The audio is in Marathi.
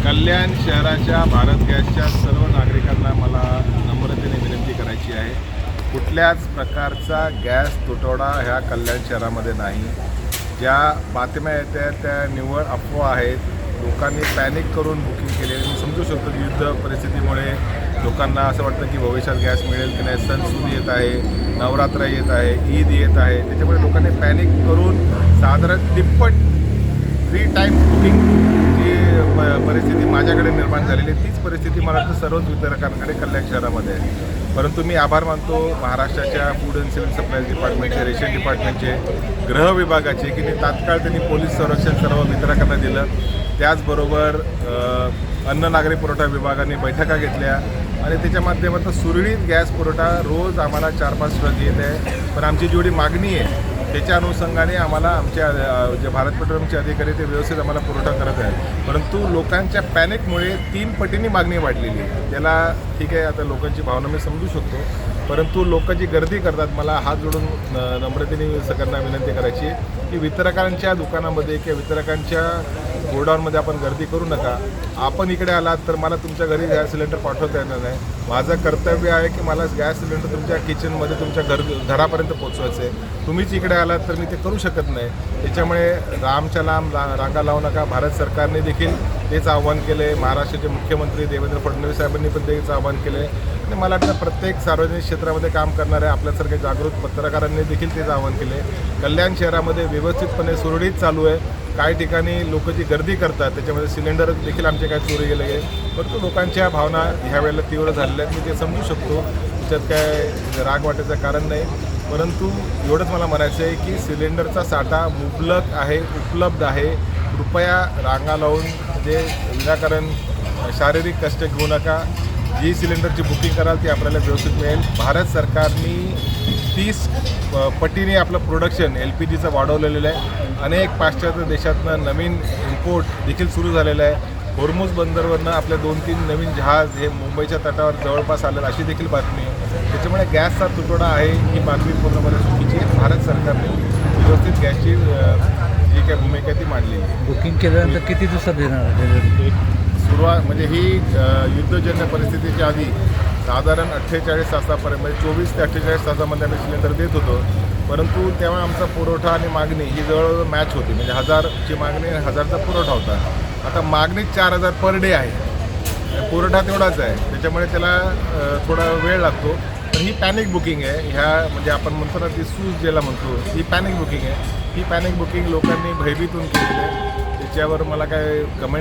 कल्याण शहराच्या भारत गॅसच्या सर्व नागरिकांना मला नम्रतेने विनंती करायची आहे, कुठल्याच प्रकारचा गॅस तुटवडा ह्या कल्याण शहरामध्ये नाही. ज्या बातम्या येत आहेत त्या निव्वळ अफवा आहेत. लोकांनी पॅनिक करून बुकिंग केले. मी समजू शकतो की युद्ध परिस्थितीमुळे लोकांना असं वाटतं की भविष्यात गॅस मिळेल की नाही. सणसूद येत आहे, नवरात्र येत आहे, ईद येत आहे, त्याच्यामुळे लोकांनी पॅनिक करून साधारण तिप्पट 3 टाईम्स बुकिंगची परिस्थिती माझ्याकडे निर्माण झालेली आहे. तीच परिस्थिती मला वाटतं सर्वच वितरकांकडे कल्याण शहरामध्ये आहे. परंतु मी आभार मानतो महाराष्ट्राच्या फूड अँड सिव्हिल सप्लायज डिपार्टमेंटचे, रेशन डिपार्टमेंटचे, गृह विभागाचे की तात्काळ त्यांनी पोलीस संरक्षण सर्व वितरकांना दिलं. त्याचबरोबर अन्न नागरी पुरवठा विभागाने बैठका घेतल्या आणि त्याच्या माध्यमातून सुरळीत गॅस पुरवठा रोज आम्हाला 4-5 ट्रक येत आहे. पण आमची जेवढी मागणी आहे त्याच्या अनुषंगाने आम्हाला आमच्या जे भारत पेट्रोलियमचे अधिकारी ते व्यवस्थित आम्हाला पुरवठा करत आहेत. परंतु लोकांच्या पॅनिकमुळे 3 पटींनी मागणी वाढलेली आहे. त्याला ठीक आहे, आता लोकांची भावना मी समजू शकतो, परंतु लोक जी गर्दी करतात, मला हात जोडून नम्रतेने सगळ्यांना विनंती करायची की वितरकांच्या दुकानामध्ये किंवा वितरकांच्या गोडाऊनमध्ये आपण गर्दी करू नका. आपण इकडे आलात तर मला तुमच्या घरी गॅस सिलेंडर पाठवता येणार नाही. माझं कर्तव्य आहे की मला गॅस सिलेंडर तुमच्या किचनमध्ये तुमच्या घरापर्यंत पोचवायचं आहे. तुम्हीच इकडे आलात तर मी ते करू शकत नाही. त्याच्यामुळे लांबच्या लांब रांगा लावू नका. भारत सरकारने देखील तेच आव्हान केलं आहे. महाराष्ट्राचे मुख्यमंत्री देवेंद्र फडणवीस साहेबांनी पण तेच आव्हान केलं आहे आणि मला वाटतं प्रत्येक सार्वजनिक क्षेत्रामध्ये काम करणाऱ्या आपल्यासारख्या जागृत पत्रकारांनी देखील तेच आव्हान केले आहे. कल्याण शहरामध्ये व्यवस्थितपणे सुरळीत चालू आहे. काही ठिकाणी लोक जी गर्दी करतात त्याच्यामध्ये सिलेंडर देखील आमचे काय चोरी गेले आहे. परंतु लोकांच्या भावना ह्या वेळेला तीव्र झालेल्या आहेत. मी ते समजू शकतो, त्याच्यात काय राग वाटायचं कारण नाही. परंतु एवढंच मला म्हणायचं आहे की सिलेंडरचा साठा मुबलक आहे, उपलब्ध आहे. कृपया रांगा लावून म्हणजे विनाकारण शारीरिक कष्ट घेऊ नका. जी सिलेंडरची बुकिंग कराल ती आपल्याला व्यवस्थित मिळेल. भारत सरकारने 30 पटीने आपलं प्रोडक्शन LPGचं वाढवलेलं आहे. अनेक पाश्चात्य देशातनं नवीन इम्पोर्ट देखील सुरू झालेलं आहे. होर्मुझ बंदरवरनं आपल्या 2-3 नवीन जहाज हे मुंबईच्या तटावर जवळपास आलेलं अशी देखील बातमी आहे. त्याच्यामुळे गॅसचा तुटवडा आहे ही बातमी पूर्णपणे चुकीची आहे. भारत सरकारने व्यवस्थित गॅसची जी काय भूमिका ती मांडलेली आहे. बुकिंग केल्यानंतर किती दिवसात देणार? सुरुवात म्हणजे ही युद्धजन्य परिस्थितीच्या आधी साधारण 48 तासापर्यंत म्हणजे 24 ते 48 तासामध्ये आम्ही सिलेंडर देत होतो. परंतु तेव्हा आमचा पुरवठा आणि मागणी ही जवळजवळ मॅच होती. म्हणजे 1000ची मागणी आणि 1000चा पुरवठा होता. आता मागणी 4000 पर डे आहे, पुरवठा तेवढाच आहे. त्याच्यामुळे त्याला थोडा वेळ लागतो. पण ही पॅनिक बुकिंग आहे. ह्या म्हणजे आपण म्हणतो ना ती सूज ज्याला म्हणतो ही पॅनिक बुकिंग आहे. ही पॅनिक बुकिंग लोकांनी भयभीत होऊन केलेली आहे. त्याच्यावर मला काय कमेंट